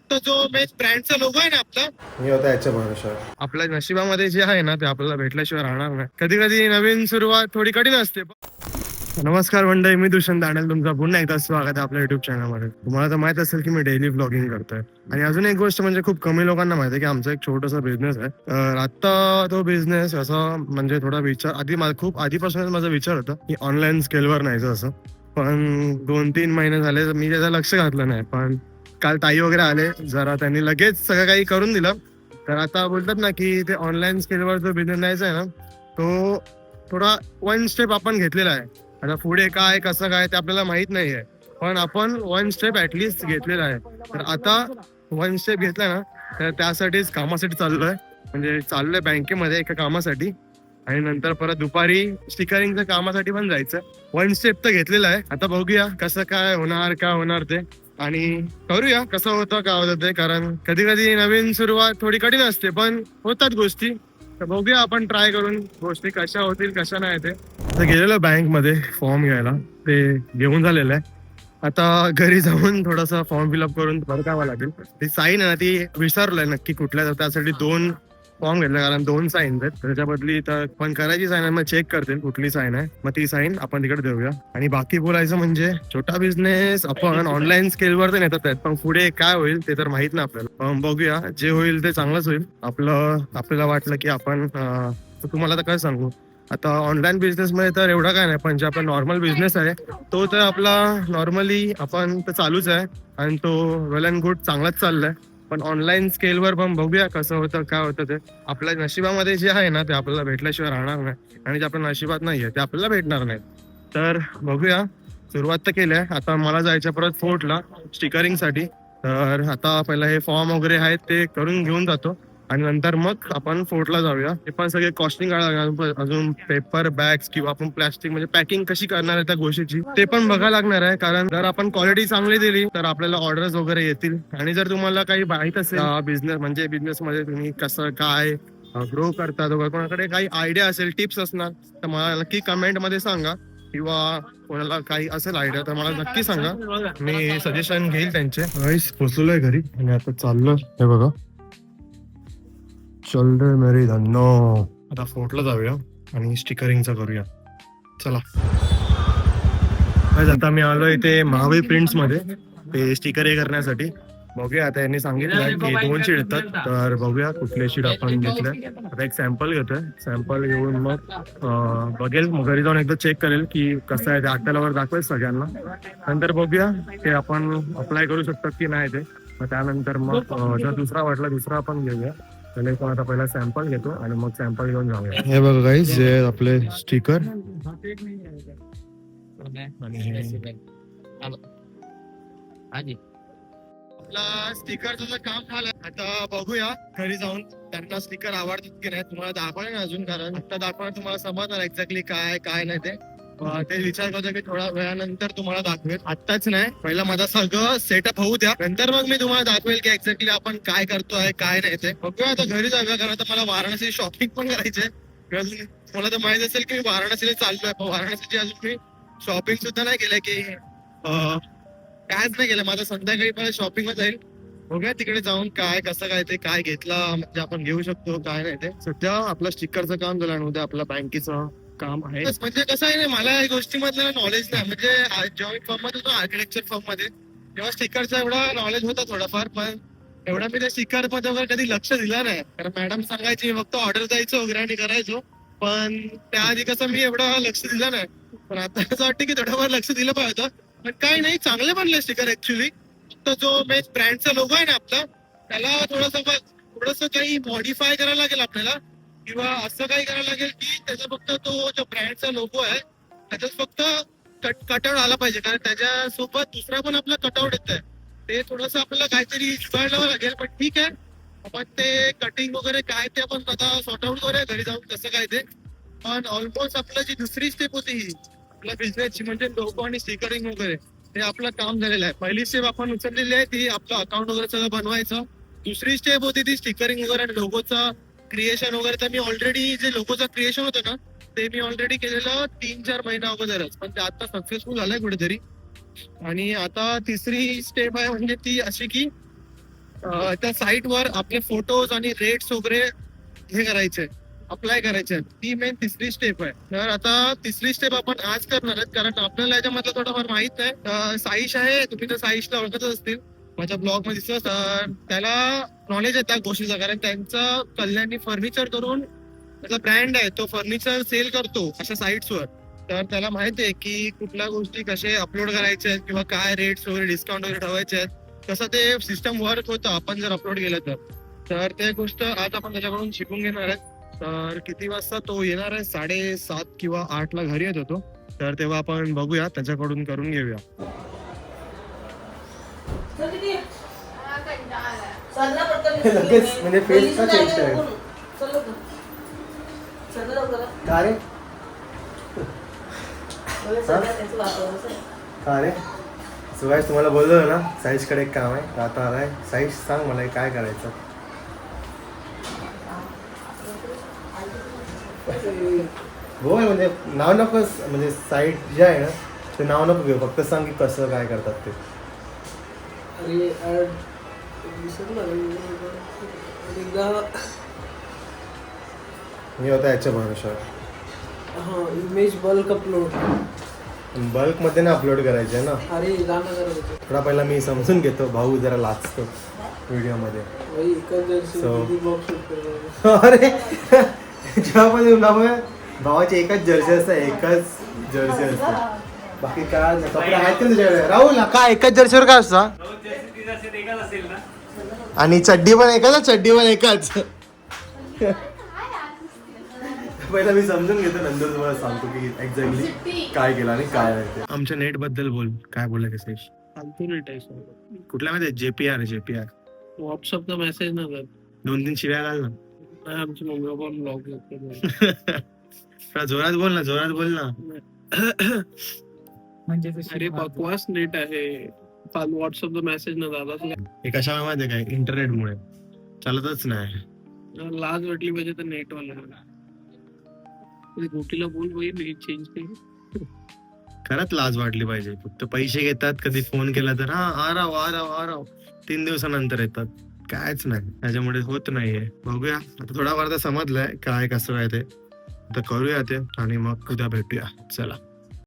फक्त जो main ब्रँडचा logo आहे ना आपला, मी होता याच्या भरोशावर. आपल्या नशिबामध्ये जे आहे ना ते आपल्याला भेटल्याशिवाय राहणार नाही. कधी कधी नवीन सुरुवात थोडी कठीण असते. नमस्कार मंडळी, मी दुष्यंत दांडेल, तुमचा पुन्हा एकदा स्वागत आहे आपल्या युट्यूब चॅनलमध्ये. तुम्हाला तर माहित असेल की मी डेली ब्लॉगिंग करतोय. आणि अजून एक गोष्ट म्हणजे खूप कमी लोकांना माहिती आहे की आमचा एक छोटासा बिझनेस आहे. तर आता तो बिझनेस असा म्हणजे थोडा विचार खूप आधीपासूनच माझा विचार होता की ऑनलाईन स्केलवर न्यायचं असं. पण 2-3 महिने झाले मी त्याचं लक्ष घातलं नाही. पण काल ताई वगैरे आले, जरा त्यांनी लगेच सगळं काही करून दिलं. तर आता बोलतात ना की ते ऑनलाईन स्केलवर जो बिझनेस न्यायचा आहे ना, तो थोडा वन स्टेप आपण घेतलेला आहे. आता पुढे काय कसं काय ते आपल्याला माहित नाहीये, पण आपण वन स्टेप ऍटलिस्ट घेतलेला आहे. तर आता वन स्टेप घेतला ना, तर त्यासाठीच कामासाठी चाललोय. म्हणजे चाललोय बँकेमध्ये एका कामासाठी, आणि नंतर परत दुपारी स्टिकरिंगच्या कामासाठी पण जायचं. वन स्टेप तर घेतलेला आहे, आता बघूया कसं काय होणार ते, आणि करूया कसं होतं काय होतं ते. कारण कधी कधी नवीन सुरुवात थोडी कठीण असते, पण होतात गोष्टी. तर बघूया आपण ट्राय करून गोष्टी कशा होतील कशा नाही ते. आता गेलेलो बँक मध्ये फॉर्म घ्यायला, ते घेऊन झालेलं आहे. आता घरी जाऊन थोडासा फॉर्म फिलअप करून परतावा लागेल. ती साईन आहे ना, ती विसरलोय नक्की कुठल्या, तर त्यासाठी 2 फॉर्म घेतला, कारण 2 साईन आहेत. त्याच्या बदली तर पण करायची साईन आहे, मग चेक करतील कुठली साईन आहे, मग ती साईन आपण तिकडे देऊया. आणि बाकी बोलायचं म्हणजे छोटा बिझनेस आपण ऑनलाईन स्केलवर तर नेतात आहेत, पण पुढे काय होईल ते तर माहित नाही आपल्याला. पण बघूया, जे होईल ते चांगलंच होईल. आपल्याला वाटलं की आपण तुम्हाला तर काय सांगू, आता ऑनलाईन बिझनेस मध्ये तर एवढा काय नाही, पण जे आपला नॉर्मल बिझनेस आहे तो तर आपला नॉर्मली आपण तर चालूच आहे, आणि तो वेल अँड गुड चांगलाच चाललाय. पण ऑनलाईन स्केलवर पण बघूया कसं होतं काय होतं ते. आपल्या नशिबामध्ये जे आहे ना ते आपल्याला भेटल्याशिवाय राहणार नाही, आणि जे आपल्या नशिबात नाहीये ते आपल्याला भेटणार नाही. तर बघूया, सुरुवात तर केली आहे. आता मला जायचं परत फोर्टला स्टिकरिंग साठी. तर आता पहिला हे फॉर्म वगैरे आहेत ते करून घेऊन जातो, आणि नंतर मग आपण फोर्टला जाऊया. ते पण सगळे कॉस्टिंग अजून पेपर बॅग्स किंवा आपण प्लास्टिक म्हणजे पॅकिंग कशी करणार आहे त्या गोष्टीची, ते पण बघायला लागणार आहे. कारण जर आपण क्वालिटी चांगली दिली तर आपल्याला ऑर्डर्स वगैरे येतील. आणि जर तुम्हाला काही माहित असेल बिझनेस मध्ये तुम्ही कसं काय ग्रो करतात वगैरे, कोणाकडे काही आयडिया असेल, टिप्स असणार, तर मला नक्की कमेंट मध्ये सांगा. किंवा कोणाला काही असेल आयडिया तर मला नक्की सांगा, मी सजेशन घेईल त्यांचे. पोचलोय घरी आणि आता चाललो, हे बघा, चल रे मेरी धन्नो. आता फोर्टला जाऊया आणि स्टिकरिंगचा करूया, चला. आता मी आलो इथे महावीर प्रिंट्स मध्ये ते स्टिकर हे करण्यासाठी. बघूया, आता यांनी सांगितलं की 2 शीट येतात, तर बघूया कुठले शीट आपण घेतलंय. आता एक सॅम्पल घेतोय, सॅम्पल घेऊन मग बघेल, मग घरी जाऊन एकदा चेक करेल की कसं आहे ते, आपल्याला दाखवेल सगळ्यांना. नंतर बघूया ते आपण अप्लाय करू शकतात की नाही ते. मग त्यानंतर मग जर दुसरा वाटला दुसरा आपण घेऊया. त्याला पण आता पहिला सॅम्पल घेतो आणि मग सॅम्पल घेऊन जाऊया. हे बघा गाईज, जे आपले स्टिकर आपला स्टिकरचं काम झालं. आता बघूया घरी जाऊन त्यांना स्टिकर आवडतात की नाही. तुम्हाला दाखवलं ना अजून, कारण आता दाखवणार तुम्हाला समजणार एक्झॅक्टली काय काय नाही ते. ते विचार करतो की थोड्या वेळानंतर तुम्हाला दाखवेल, आत्ताच नाही. पहिला माझा सगळं सेटअप होऊ द्या, नंतर मग मी तुम्हाला दाखवेल की एक्झॅक्टली आपण काय करतोय काय नाही ते. बघूया, आता घरी जाऊया, कारण आता मला वाराणसी शॉपिंग पण करायची आहे. मला तर माहित असेल की मी वाराणसीला चाललोय, पण वाराणसीची अजून मी शॉपिंग सुद्धा नाही केलंय की कायच नाही केलं. माझं संध्याकाळी पण शॉपिंगला जाईल. बघूया तिकडे जाऊन काय कसं काय ते, काय घेतला म्हणजे आपण घेऊ शकतो काय नाही ते. सध्या आपलं स्टिकरचं काम झालं आणि उद्या आपलं बँकेचं काम आहे. म्हणजे कसं आहे ना, मला या गोष्टीमधलं नॉलेज नाही. म्हणजे जेव्हा मी फर्म मध्ये होतो, आर्किटेक्चर फर्म मध्ये, तेव्हा स्टिकरचा एवढा नॉलेज होता थोडाफार, पण एवढा मी त्या स्टिकर मध्ये वगैरे कधी लक्ष दिलं नाही. कारण मॅडम सांगायची, फक्त ऑर्डर द्यायचो वगैरे आणि करायचो. पण त्याआधी कसं मी एवढं लक्ष दिलं नाही. पण आता असं वाटतं की थोडंफार लक्ष दिलं पाहिजे. पण काही नाही, चांगले बनले स्टिकर ऍक्च्युली. फक्त जो मेन ब्रँडचा लोगो आहे ना आपला, त्याला थोडस काही मॉडिफाय करायला लागेल आपल्याला, किंवा असं काही करायला लागेल की त्याचा फक्त तो जो ब्रँडचा लोगो आहे त्याच्यात फक्त कटआउट आला पाहिजे. कारण त्याच्यासोबत दुसरा पण आपला कटआउट येत आहे, ते थोडस आपल्याला काहीतरी जुगाडावं लागेल. पण ठीक आहे, आपण ते कटिंग वगैरे काय ते आपण आता सॉर्ट आउट करूया घरी जाऊन कसं काय ते. पण ऑलमोस्ट आपलं जी दुसरी स्टेप होती ही आपल्या बिझनेसची, म्हणजे लोगो आणि स्टिकरिंग वगैरे, ते आपलं काम झालेलं आहे. पहिली स्टेप आपण उचललेली आहे, ती आपलं अकाउंट वगैरे सगळं बनवायचं. दुसरी स्टेप होती ती स्टिकरिंग वगैरे आणि लोगोचं क्रिएशन वगैरे. तर मी ऑलरेडी जे लोगोचं क्रिएशन होतं ना, ते मी ऑलरेडी केलेलं 3-4 महिना अगोदरच, पण ते आता सक्सेसफुल झालंय कुठेतरी. आणि आता तिसरी स्टेप आहे म्हणजे ती अशी की त्या साईटवर आपले फोटोज आणि रेट्स वगैरे हे करायचे, अप्लाय करायचे. ती मेन तिसरी स्टेप आहे. तर आता तिसरी स्टेप आपण आज करणार आहेत, कारण आपल्याला याच्यामधलं थोडंफार माहित नाही. साईश आहे, तुम्ही तर साईशला ओळखतच असतील, माझ्या ब्लॉग मध्ये दिसत. त्याला नॉलेज आहे त्या गोष्टीचं, कारण त्यांचं कल्याणी फर्निचर करून त्याचा ब्रँड आहे, तो फर्निचर सेल करतो अशा साईट्सवर. तर त्याला माहिती आहे की कुठल्या गोष्टी कसे अपलोड करायच्या आहेत किंवा काय रेट्स वगैरे डिस्काउंट वगैरे ठेवायचे आहेत, कसं ते सिस्टम वर्क होतं आपण जर अपलोड केलं तर ते गोष्ट आज आपण त्याच्याकडून शिकून घेणार आहेत. तर किती वाजता तो येणार आहे? 7:30 किंवा 8ला घरी येत होतो, तर तेव्हा आपण बघूया, त्याच्याकडून करून घेऊया. लगेच म्हणजे फेस का चेंज करायचं? का रे? का रे? सुभाष तुम्हाला बोललो ना साईशकडे एक काम आहे, आता आलाय. साईश सांग मला हे काय करायचं. बोल म्हणजे नाव नकोस, म्हणजे साईट जे आहे ना ते नाव नको घेऊ, फक्त सांग की कसं काय करतात ते. अरे एकदा मी होता याच्या भरोशावर. हा इमेज बल्क अपलोड. बल्क मध्ये ना अपलोड करायचे ना. अरे गाणं करत होते थोडा पहिला मी समजून घेतो, भाऊ जरा लाचतो व्हिडिओ मध्ये. भाई एकच जर्सी So- किती ब्लॉग शूट करतो. अरे जेव्हा पण येऊन दाखवूया, भावाची एकच जर्सी असते, एकच जर्सी असते, बाकी काय कपडे आहेत का तुझ्याकडे? राहुल काय एकच जर्सीवर काय असतं? आणि चड्डी पण एकच, चड्डी पण एकच. पहिला मी समजून घेतो, नंतर तुम्हाला सांगतो की एक्झॅक्टली काय केलं आणि काय नाही ते. आमच्या नेट बद्दल बोल, काय बोलला की साईश? फालतू नेट आहे सर. कुठल्या मध्ये? JPR. व्हॉट्सअपचा मेसेज ना सर. 2-3 शिव्या घाल ना. नाही आमची मम्मी पण ब्लॉग करतो. थोडा जोरात बोल ना, जोरात बोल ना. म्हणजे अरे बकवास नेट आहे. व्हॉट्सअपचा मेसेज ना दादा. हे कशामुळे माहितीये काय? इंटरनेटमुळे चालतच नाही. लाज वाटली पाहिजे तर नेट वाला गोटीला बोल भाई नेट चेंज केली. खरंच लाज वाटली पाहिजे. फक्त पैसे घेतात, कधी फोन केला तर हा आ राव 3 दिवसानंतर येतात, कायच नाही. त्याच्यामुळे होत नाहीये. बघूया आता, थोडाफार तर समजलंय काय कसं आहे ते, आता करूया ते आणि मग उद्या भेटूया. चला.